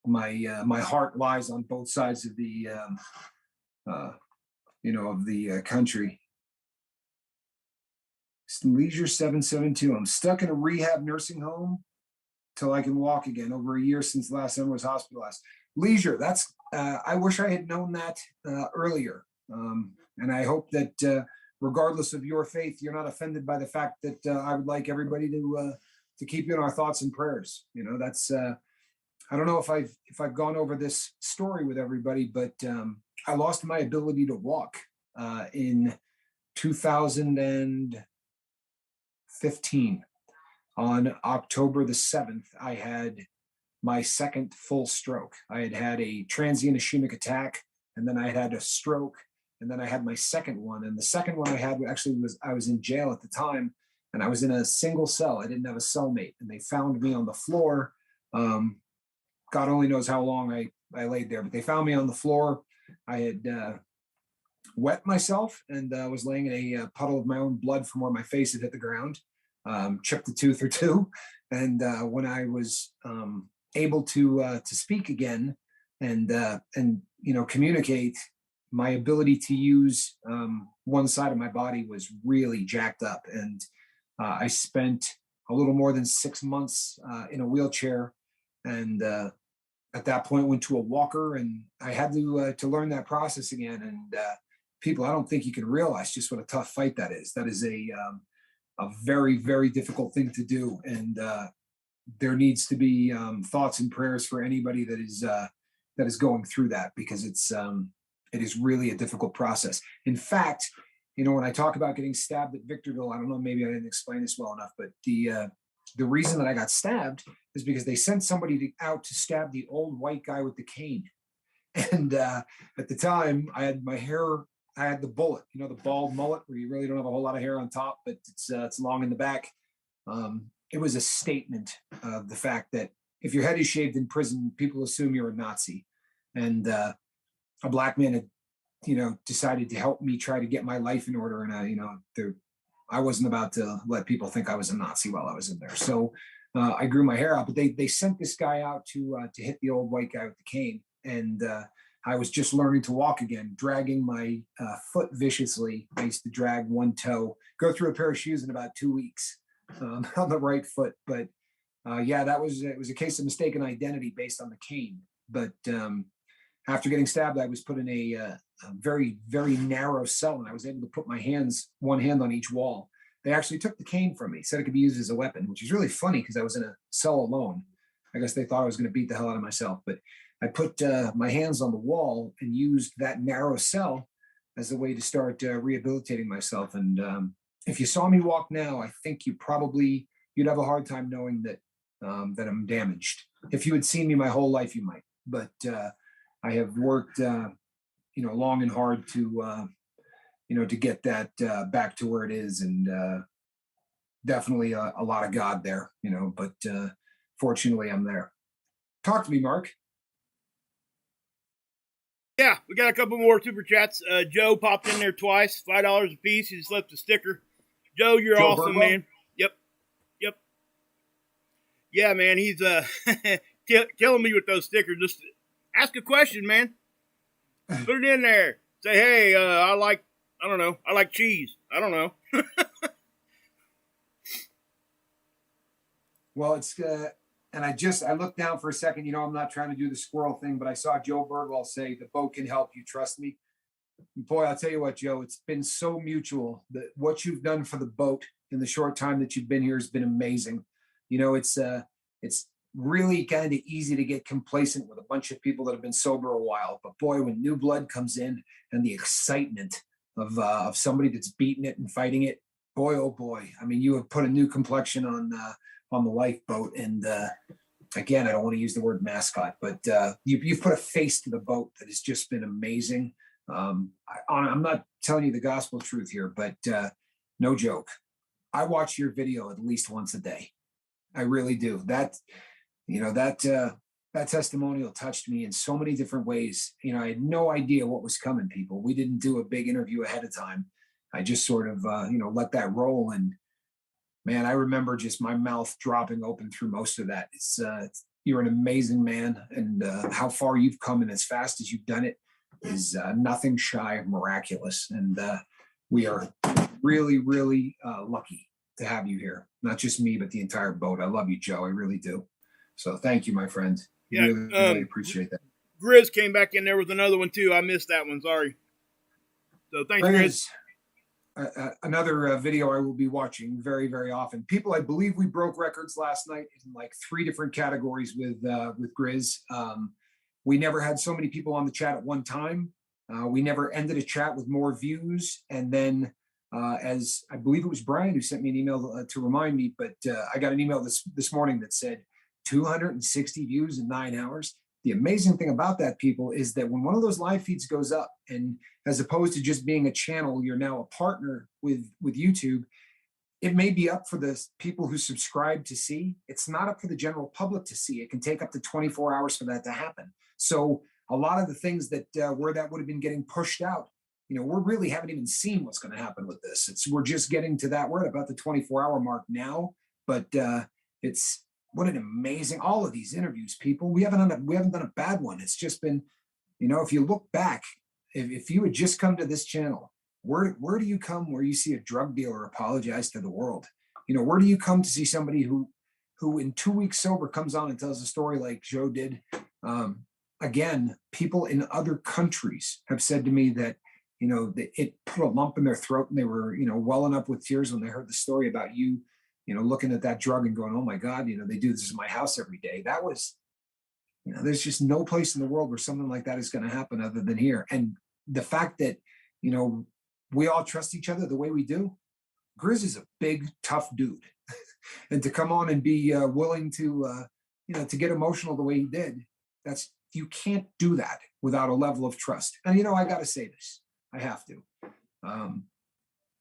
my heart lies on both sides of the, of the country. Leisure 772. I'm stuck in a rehab nursing home till I can walk again. Over a year since the last time I was hospitalized. Leisure. That's. I wish I had known that earlier. And I hope that regardless of your faith, you're not offended by the fact that I would like everybody to keep you in our thoughts and prayers. That's I don't know if I've gone over this story with everybody, but I lost my ability to walk in 2015. On October the 7th, I had my second full stroke. I had had a transient ischemic attack, and then I had a stroke, and then I had my second one. And the second one I had actually was, I was in jail at the time, and I was in a single cell. I didn't have a cellmate, and they found me on the floor. God only knows how long I laid there, but they found me on the floor. I had wet myself and was laying in a puddle of my own blood from where my face had hit the ground, chipped a tooth or two. And when I was able to speak again and communicate, my ability to use one side of my body was really jacked up. And I spent a little more than 6 months in a wheelchair, and at that point went to a walker, and I had to learn that process again. And people, I don't think you can realize just what a tough fight that is. That is a very, very difficult thing to do. And there needs to be thoughts and prayers for anybody that is going through that, because it is really a difficult process. In fact, when I talk about getting stabbed at Victorville, I don't know, maybe I didn't explain this well enough, but the reason that I got stabbed is because they sent somebody out to stab the old white guy with the cane. And at the time, I had my hair, I had the bullet, the bald mullet where you really don't have a whole lot of hair on top, but it's long in the back. It was a statement of the fact that if your head is shaved in prison, people assume you're a Nazi. And a black man had, decided to help me try to get my life in order. And I wasn't about to let people think I was a Nazi while I was in there. So I grew my hair out, but they sent this guy out to hit the old white guy with the cane. And I was just learning to walk again, dragging my foot viciously. I used to drag one toe, go through a pair of shoes in about 2 weeks on the right foot. But it was a case of mistaken identity based on the cane. But after getting stabbed, I was put in a very, very narrow cell, and I was able to put one hand on each wall. They actually took the cane from me, said it could be used as a weapon, which is really funny because I was in a cell alone. I guess they thought I was going to beat the hell out of myself. But I put my hands on the wall and used that narrow cell as a way to start rehabilitating myself. And if you saw me walk now, I think you'd have a hard time knowing that I'm damaged. If you had seen me my whole life, you might. But I have worked, long and hard to get that back to where it is, and definitely a lot of God there, but fortunately I'm there. Talk to me, Mark. Yeah, we got a couple more super chats. Joe popped in there twice, $5 a piece. He just left a sticker. Joe, you're Joe awesome, Burwell? man. Yep. Yeah, man, he's killing me with those stickers. Just ask a question, man. Put it in there. Say, hey, I like cheese. I don't know. Well, it's and I looked down for a second. I'm not trying to do the squirrel thing, but I saw Joe Burwell say, "The boat can help you. Trust me." Boy, I'll tell you what, Joe, it's been so mutual that what you've done for the boat in the short time that you've been here has been amazing. It's really kind of easy to get complacent with a bunch of people that have been sober a while. But boy, when new blood comes in and the excitement of somebody that's beating it and fighting it, boy, oh boy. I mean, you have put a new complexion on the lifeboat. And again, I don't want to use the word mascot, but you've put a face to the boat that has just been amazing. I'm not telling you the gospel truth here, but no joke. I watch your video at least once a day. I really do. That testimonial touched me in so many different ways. I had no idea what was coming, people. We didn't do a big interview ahead of time. I just sort of, let that roll. And man, I remember just my mouth dropping open through most of that. You're an amazing man, and how far you've come and as fast as you've done it is nothing shy of miraculous. And we are really, really lucky to have you here. Not just me, but the entire boat. I love you, Joe. I really do. So thank you, my friend. Yeah, really appreciate that. Grizz came back in there with another one too. I missed that one. Sorry. So thanks, Grizz. another video I will be watching very, very often. People, I believe we broke records last night in like 3 different categories with Grizz. We never had so many people on the chat at one time. We never ended a chat with more views. And then, as I believe it was Brian who sent me an email to remind me, but I got an email this morning that said 260 views in 9 hours. The amazing thing about that, people, is that when one of those live feeds goes up, and as opposed to just being a channel, you're now a partner with YouTube, it may be up for the people who subscribe to see. It's not up for the general public to see. It can take up to 24 hours for that to happen. So a lot of the things that where that would have been getting pushed out, we really haven't even seen what's going to happen with this. We're just getting to that. We're at about the 24-hour mark now, but it's what an amazing, all of these interviews, people. We haven't done a bad one. It's just been, if you look back, if you had just come to this channel, where do you come where you see a drug dealer apologize to the world? Where do you come to see somebody who in 2 weeks sober comes on and tells a story like Joe did? Again, people in other countries have said to me that, it put a lump in their throat, and they were, welling up with tears when they heard the story about you, looking at that drug and going, oh my God, they do this in my house every day. That was, there's just no place in the world where something like that is going to happen other than here. And the fact that, we all trust each other the way we do. Grizz is a big, tough dude. And to come on and be willing to, to get emotional the way he did, you can't do that without a level of trust. And, I got to say this, I have to.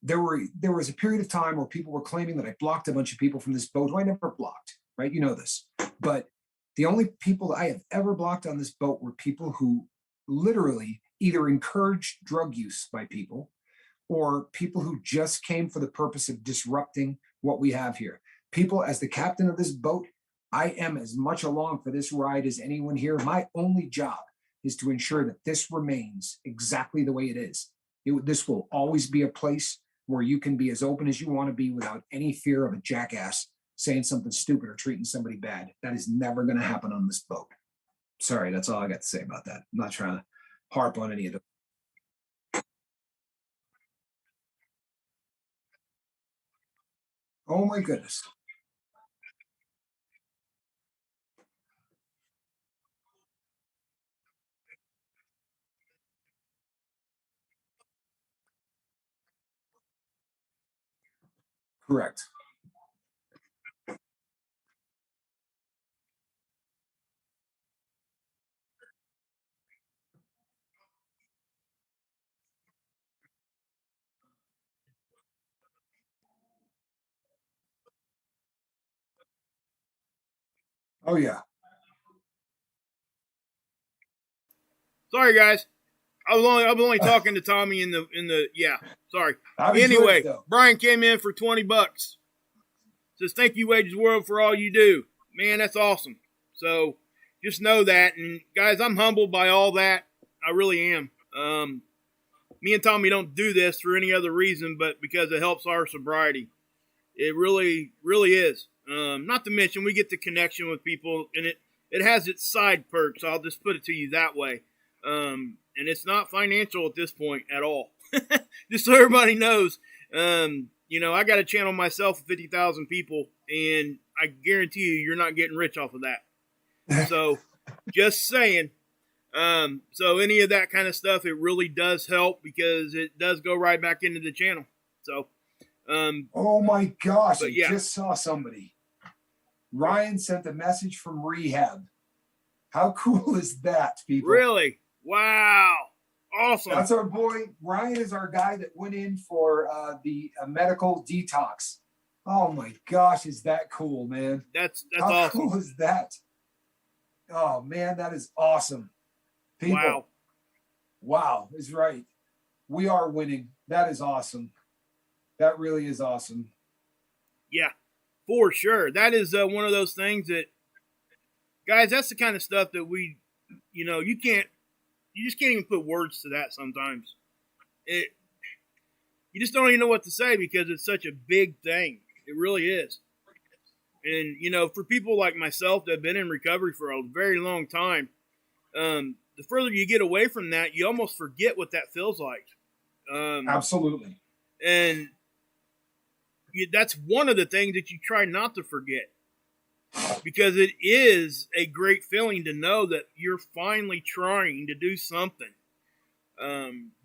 There was a period of time where people were claiming that I blocked a bunch of people from this boat who I never blocked, right? You know this. But the only people that I have ever blocked on this boat were people who literally either encouraged drug use by people, or people who just came for the purpose of disrupting what we have here. People, as the captain of this boat, I am as much along for this ride as anyone here. My only job is to ensure that this remains exactly the way it is. This will always be a place where you can be as open as you want to be without any fear of a jackass saying something stupid or treating somebody bad. That is never going to happen on this boat. Sorry, that's all I got to say about that. I'm not trying to harp on any of it. Oh my goodness. Correct. Oh yeah. Sorry, guys. I was only talking to Tommy in the yeah. Sorry. Anyway, Brian came in for $20. Says thank you, Wages World, for all you do. Man, that's awesome. So just know that, and guys, I'm humbled by all that. I really am. Me and Tommy don't do this for any other reason, but because it helps our sobriety. It really, really is. Not to mention we get the connection with people, and it has its side perks. I'll just put it to you that way. And it's not financial at this point at all. Just so everybody knows, I got a channel myself of 50,000 people, and I guarantee you're not getting rich off of that. So just saying. So any of that kind of stuff, it really does help because it does go right back into the channel. So, oh my gosh, I just saw somebody. Ryan sent a message from rehab. How cool is that, people? Really? Wow. Awesome. That's our boy. Ryan is our guy that went in for the medical detox. Oh my gosh, is that cool, man? That's How awesome. cool is that? Oh man, that is awesome. People. Wow is right. We are winning. That is awesome. That really is awesome. Yeah, for sure. That is one of those things that, guys, that's the kind of stuff that we, you just can't even put words to that sometimes. You just don't even know what to say because it's such a big thing. It really is. And, for people like myself that have been in recovery for a very long time, the further you get away from that, you almost forget what that feels like. Absolutely. And that's one of the things that you try not to forget, because it is a great feeling to know that you're finally trying to do something.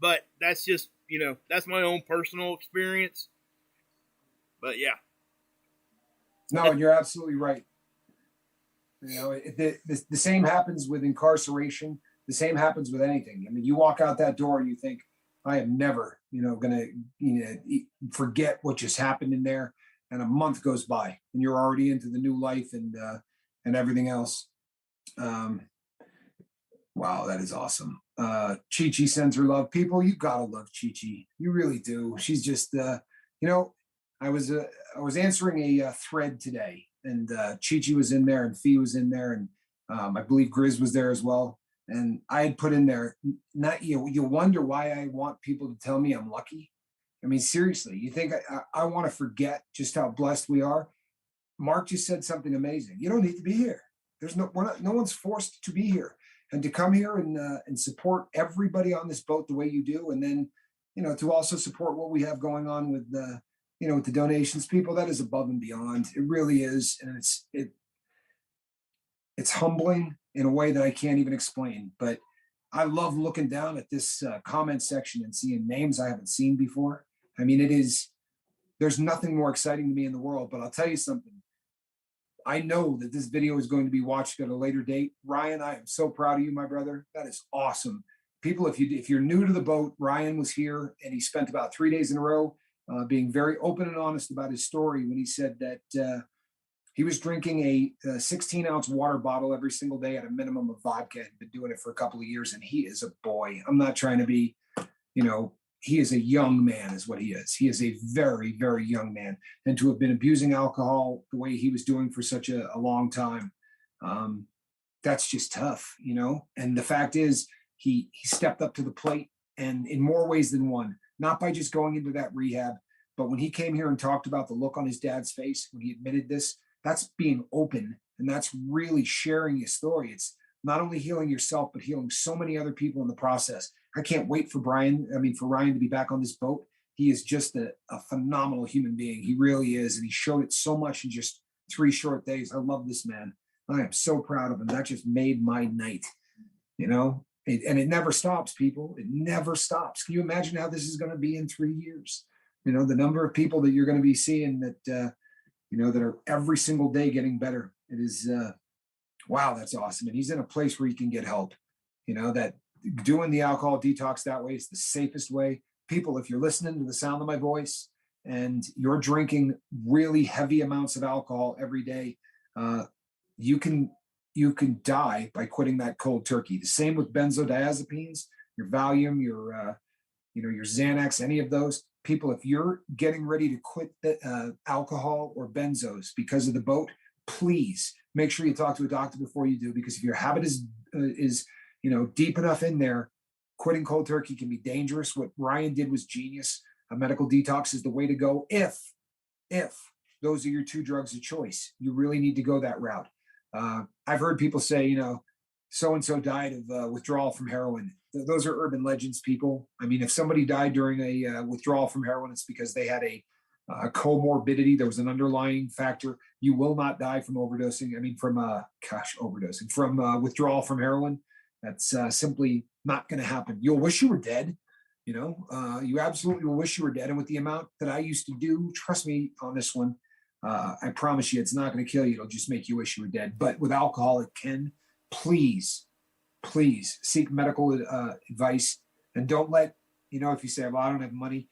But that's just, that's my own personal experience. But yeah. No, and you're absolutely right. The same happens with incarceration. The same happens with anything. I mean, you walk out that door and you think, I am never, going to forget what just happened in there. And a month goes by and you're already into the new life and everything else. Wow, that is awesome. Chi Chi sends her love. People, you gotta love Chi Chi. You really do. She's just, I was answering a thread today, and Chi Chi was in there, and Fee was in there, and I believe Grizz was there as well. And I had put in there, not you wonder why I want people to tell me I'm lucky. I mean, seriously, you think I want to forget just how blessed we are? Mark just said something amazing. You don't need to be here. No one's forced to be here, and to come here and support everybody on this boat the way you do, and then to also support what we have going on with with the donations, people. That is above and beyond. It really is, and it's humbling in a way that I can't even explain. But I love looking down at this comment section and seeing names I haven't seen before. I mean, it is. There's nothing more exciting to me in the world. But I'll tell you something. I know that this video is going to be watched at a later date. Ryan, I am so proud of you, my brother. That is awesome. People, if you're new to the boat, Ryan was here and he spent about 3 days in a row being very open and honest about his story when he said that he was drinking a 16-ounce water bottle every single day at a minimum of vodka. He'd been doing it for a couple of years, and he is a boy. I'm not trying to be, he is a young man is what he is. He is a very, very young man. And to have been abusing alcohol the way he was doing for such a long time, that's just tough, And the fact is, he stepped up to the plate, and in more ways than one, not by just going into that rehab, but when he came here and talked about the look on his dad's face when he admitted this, that's being open, and that's really sharing his story. It's not only healing yourself, but healing so many other people in the process. I can't wait for Ryan to be back on this boat. He is just a phenomenal human being. He really is. And he showed it so much in just 3 short days. I love this man. I am so proud of him. That just made my night, and it never stops, people. It never stops. Can you imagine how this is going to be in 3 years? The number of people that you're going to be seeing that, that are every single day getting better. It is, wow, that's awesome. And he's in a place where he can get help, that doing the alcohol detox that way is the safest way. People, if you're listening to the sound of my voice and you're drinking really heavy amounts of alcohol every day, you can die by quitting that cold turkey. The same with benzodiazepines, your Valium, your Xanax, any of those. People, if you're getting ready to quit the alcohol or benzos because of the boat, please make sure you talk to a doctor before you do, because if your habit is deep enough in there, quitting cold turkey can be dangerous. What Ryan did was genius. A medical detox is the way to go if those are your 2 drugs of choice. You really need to go that route. I've heard people say, so-and-so died of withdrawal from heroin. Those are urban legends, people. I mean, if somebody died during a withdrawal from heroin, it's because they had a comorbidity. There was an underlying factor. You will not die from overdosing. From withdrawal from heroin. That's simply not going to happen. You'll wish you were dead. You absolutely will wish you were dead. And with the amount that I used to do, trust me on this one, I promise you, it's not going to kill you. It'll just make you wish you were dead. But with alcohol, it can. Please seek medical advice, and don't let, if you say, well, I don't have money,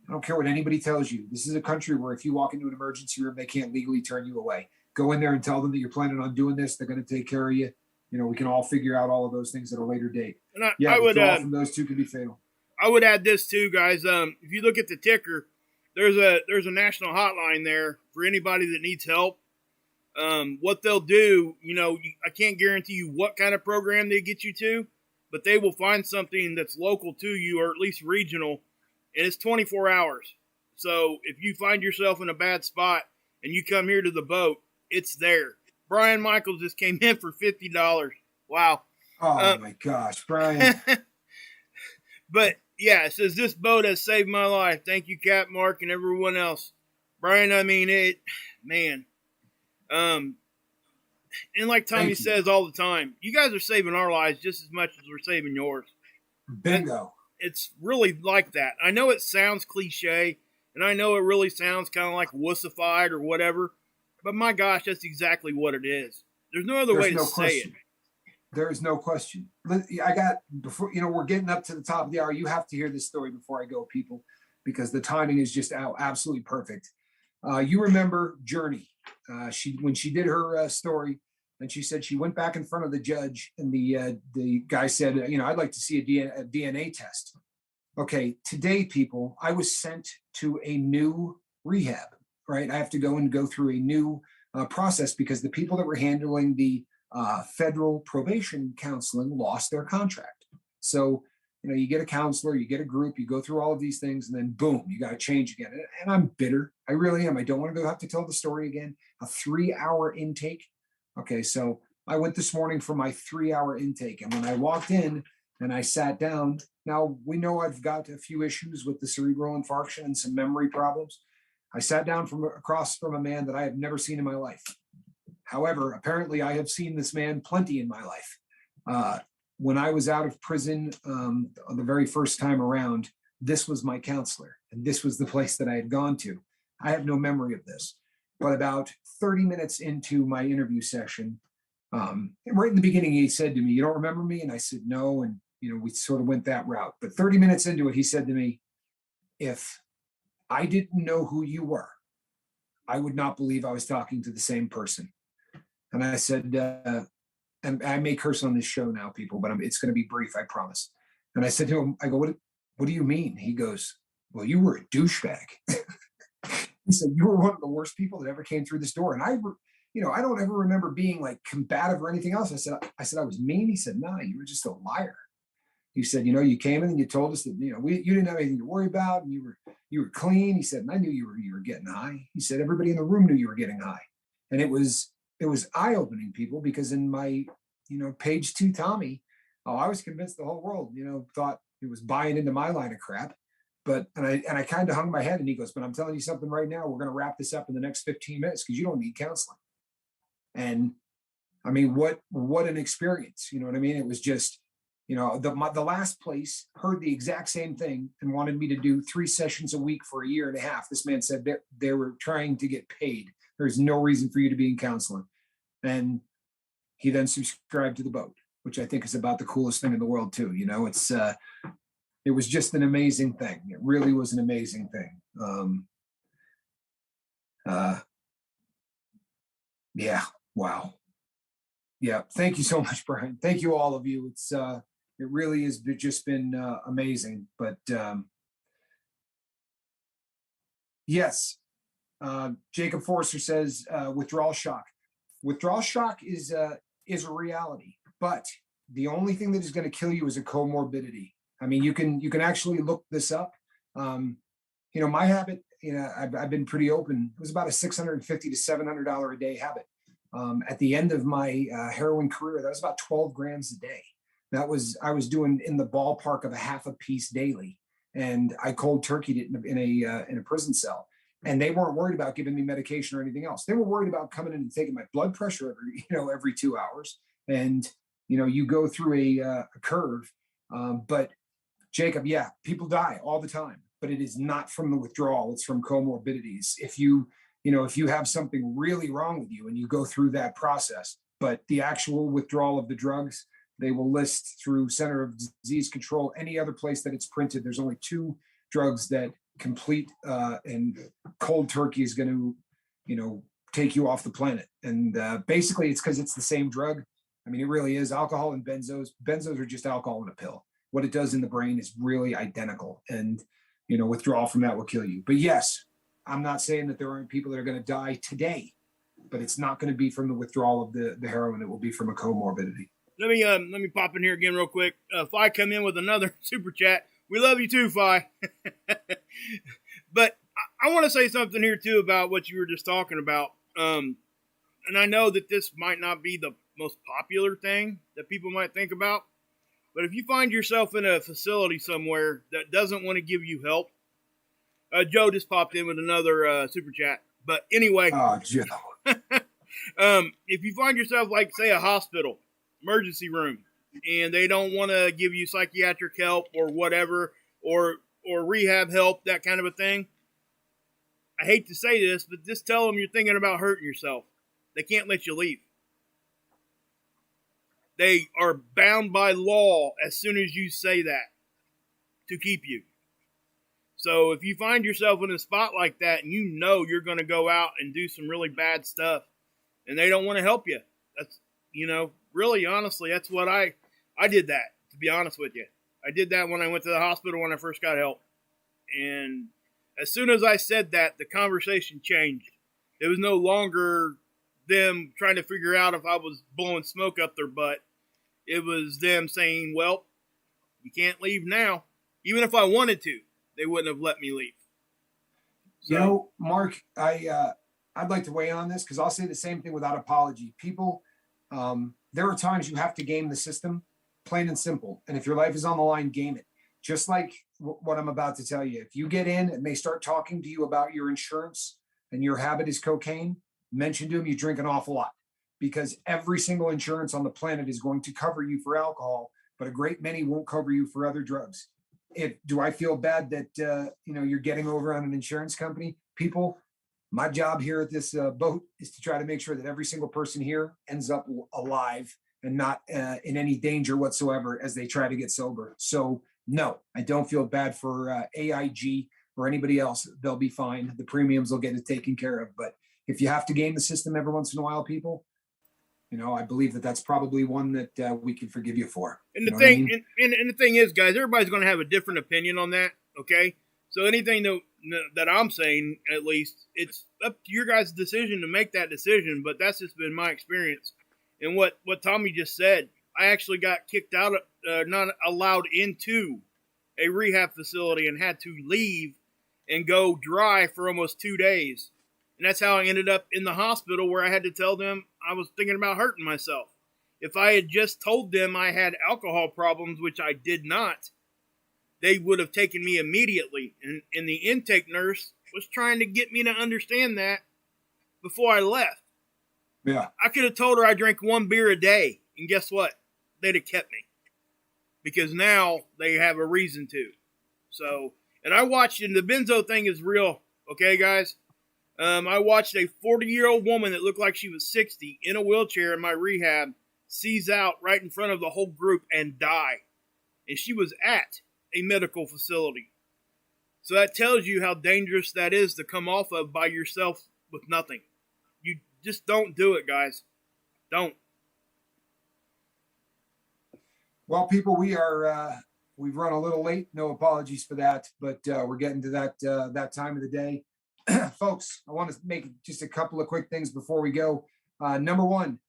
I don't care what anybody tells you. This is a country where if you walk into an emergency room, they can't legally turn you away. Go in there and tell them that you're planning on doing this. They're going to take care of you. We can all figure out all of those things at a later date. And I would withdrawal from those 2 can be fatal. I would add this too, guys. If you look at the ticker, there's a national hotline there for anybody that needs help. What they'll do, I can't guarantee you what kind of program they get you to, but they will find something that's local to you, or at least regional, and it's 24 hours. So if you find yourself in a bad spot and you come here to the boat, it's there. Brian Michaels just came in for $50. Wow. Oh my gosh, Brian. But Yeah, it says this boat has saved my life. Thank you, Cap, Mark, and everyone else. Brian, I mean it, man. And like Tommy Thank you. says all the time, you guys are saving our lives just as much as we're saving yours. Bingo. It's really like that. I know it sounds cliche, and I know it really sounds kind of like wussified or whatever, but my gosh, that's exactly what it is. There's no other way to say it. There is no question. I got before we're getting up to the top of the hour. You have to hear this story before I go, people, because the timing is just absolutely perfect. You remember Journey? When she did her story, and she said she went back in front of the judge, and the guy said, I'd like to see a DNA test. Okay, today, people, I was sent to a new rehab. Right, I have to go through a new process because the people that were handling the federal probation counseling lost their contract. So, you get a counselor, you get a group, you go through all of these things, and then boom, you got to change again. And I'm bitter. I really am. I don't want to have to tell the story again. A 3-hour intake. Okay, so I went this morning for my 3-hour intake. And when I walked in and I sat down, now we know I've got a few issues with the cerebral infarction and some memory problems. I sat down across from a man that I have never seen in my life. However, apparently I have seen this man plenty in my life. When I was out of prison the very first time around, this was my counselor, and this was the place that I had gone to. I have no memory of this, but about 30 minutes into my interview session, right in the beginning, he said to me, "You don't remember me?" And I said, "No." And, we sort of went that route. But 30 minutes into it, he said to me, "If I didn't know who you were, I would not believe I was talking to the same person." And I said, and I may curse on this show now, people, but it's going to be brief, I promise. And I said to him, I go, what do you mean? He goes, "Well, you were a douchebag." He said, "You were one of the worst people that ever came through this door." And I don't ever remember being like combative or anything else. I said, "I was mean." He said, "No, you were just a liar." He said, "You came in and you told us that, you didn't have anything to worry about, and you were clean." He said, "And I knew you were getting high." He said, "Everybody in the room knew you were getting high." And it was eye-opening, people, because in my, page 2 Tommy, I was convinced the whole world, thought it was buying into my line of crap. But, and I kind of hung my head, and he goes, "But I'm telling you something right now, we're going to wrap this up in the next 15 minutes because you don't need counseling." And I mean, what an experience, you know what I mean? It was just, the last place heard the exact same thing and wanted me to do 3 sessions a week for a year and a half. This man said they were trying to get paid. There's no reason for you to be in counseling. And he then subscribed to the boat, which I think is about the coolest thing in the world too. It was just an amazing thing. It really was an amazing thing. Yeah. Wow. Yeah. Thank you so much, Brian. Thank you, all of you. It really has just been amazing. But yes, Jacob Forster says withdrawal shock. Withdrawal shock is a reality, but the only thing that is going to kill you is a comorbidity. I mean, you can actually look this up. My habit, I've been pretty open. It was about a $650 to $700 a day habit. At the end of my heroin career, that was about 12 grams a day. I was doing in the ballpark of a half a piece daily, and I cold turkeyed it in a prison cell. And they weren't worried about giving me medication or anything else. They were worried about coming in and taking my blood pressure every 2 hours. And you go through a curve. But Jacob, yeah, people die all the time, but it is not from the withdrawal. It's from comorbidities. If you have something really wrong with you and you go through that process, but the actual withdrawal of the drugs, they will list through Center of Disease Control, any other place that it's printed. There's only 2 drugs that complete and cold turkey is going to, take you off the planet. And basically it's because it's the same drug. I mean, it really is. Alcohol and benzos. Benzos are just alcohol in a pill. What it does in the brain is really identical. And, withdrawal from that will kill you. But yes, I'm not saying that there aren't people that are going to die today, but it's not going to be from the withdrawal of the heroin. It will be from a comorbidity. Let me pop in here again real quick. Fi come in with another super chat. We love you too, Fi. But I want to say something here too about what you were just talking about. And I know that this might not be the most popular thing that people might think about, But if you find yourself in a facility somewhere that doesn't want to give you help, Joe just popped in with another super chat. But anyway, Oh, Joe. If you find yourself like, say, a hospital emergency room, and they don't want to give you psychiatric help or whatever, or rehab help, that kind of a thing, I hate to say this, but just tell them you're thinking about hurting yourself. They can't let you leave. They are bound by law as soon as you say that to keep you. So if you find yourself in a spot like that and you know you're going to go out and do some really bad stuff and they don't want to help you, that's, really honestly, that's what I did that, to be honest with you. I did that when I went to the hospital when I first got help. And as soon as I said that, the conversation changed. It was no longer them trying to figure out if I was blowing smoke up their butt. It was them saying, well, you can't leave now. Even if I wanted to, they wouldn't have let me leave. So, Mark, I'd like to weigh in on this because I'll say the same thing without apology. People, there are times you have to game the system, plain and simple. And if your life is on the line, game it. Just like what I'm about to tell you. If you get in and they start talking to you about your insurance and your habit is cocaine, mention to them you drink an awful lot, because every single insurance on the planet is going to cover you for alcohol, but a great many won't cover you for other drugs. Do I feel bad that you're getting over on an insurance company? People, my job here at this boat is to try to make sure that every single person here ends up alive and not in any danger whatsoever as they try to get sober. So no, I don't feel bad for AIG or anybody else. They'll be fine. The premiums will get it taken care of. But if you have to game the system every once in a while, people, I believe that that's probably one that we can forgive you for. And the thing, and the thing is, guys, everybody's going to have a different opinion on that. Okay, so anything that I'm saying, at least, it's up to your guys' decision to make that decision. But that's just been my experience. And what Tommy just said, I actually got kicked out, not allowed into a rehab facility, and had to leave and go dry for almost 2 days. And that's how I ended up in the hospital, where I had to tell them I was thinking about hurting myself. If I had just told them I had alcohol problems, which I did not, they would have taken me immediately. And the intake nurse was trying to get me to understand that before I left. Yeah. I could have told her I drank 1 beer a day, and guess what? They'd have kept me. Because now they have a reason to. So, and I watched, and the benzo thing is real. Okay, guys? I watched a 40-year-old woman that looked like she was 60 in a wheelchair in my rehab seize out right in front of the whole group and die. And she was at a medical facility. So that tells you how dangerous that is to come off of by yourself with nothing. You just don't do it, guys. Don't. Well, people, we've run a little late. No apologies for that, but we're getting to that time of the day. Folks, I want to make just a couple of quick things before we go. Number one,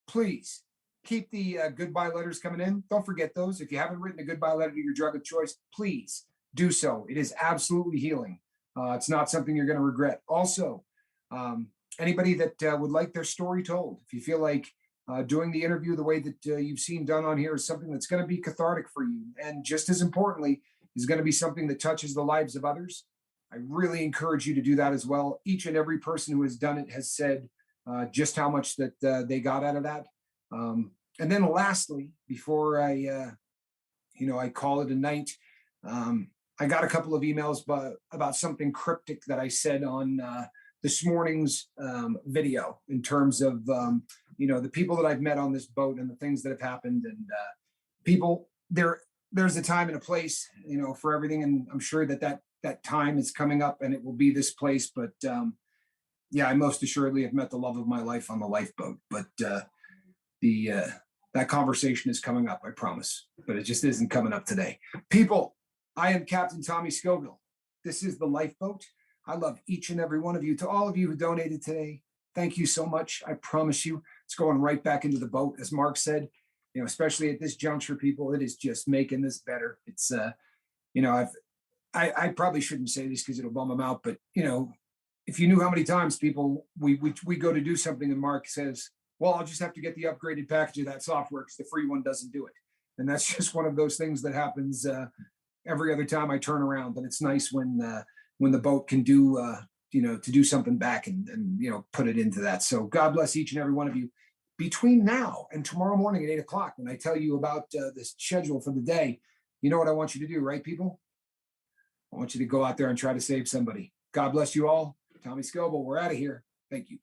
please keep the goodbye letters coming in. Don't forget those. If you haven't written a goodbye letter to your drug of choice, please do so. It is absolutely healing. It's not something you're going to regret. Also, anybody that would like their story told, if you feel like doing the interview the way that you've seen done on here is something that's going to be cathartic for you, and just as importantly, is going to be something that touches the lives of others, I really encourage you to do that as well. Each and every person who has done it has said just how much that they got out of that. And then lastly, before I call it a night, I got a couple of emails about something cryptic that I said on this morning's video in terms of, the people that I've met on this boat and the things that have happened. And people, there's a time and a place, for everything. And I'm sure that time is coming up and it will be this place. But I most assuredly have met the love of my life on the lifeboat. But that conversation is coming up, I promise. But it just isn't coming up today. People, I am Captain Tommy Scoville. This is the lifeboat. I love each and every one of you. To all of you who donated today, thank you so much. I promise you, it's going right back into the boat. As Mark said, especially at this juncture, people, it is just making this better. It's, I probably shouldn't say this because it'll bum them out, but if you knew how many times people, we go to do something and Mark says, well, I'll just have to get the upgraded package of that software because the free one doesn't do it. And that's just one of those things that happens every other time I turn around. But it's nice when the boat can do to do something back and put it into that. So God bless each and every one of you. Between now and tomorrow morning at 8 o'clock, when I tell you about this schedule for the day, you know what I want you to do, right, people? I want you to go out there and try to save somebody. God bless you all. Tommy Scoble, we're out of here. Thank you.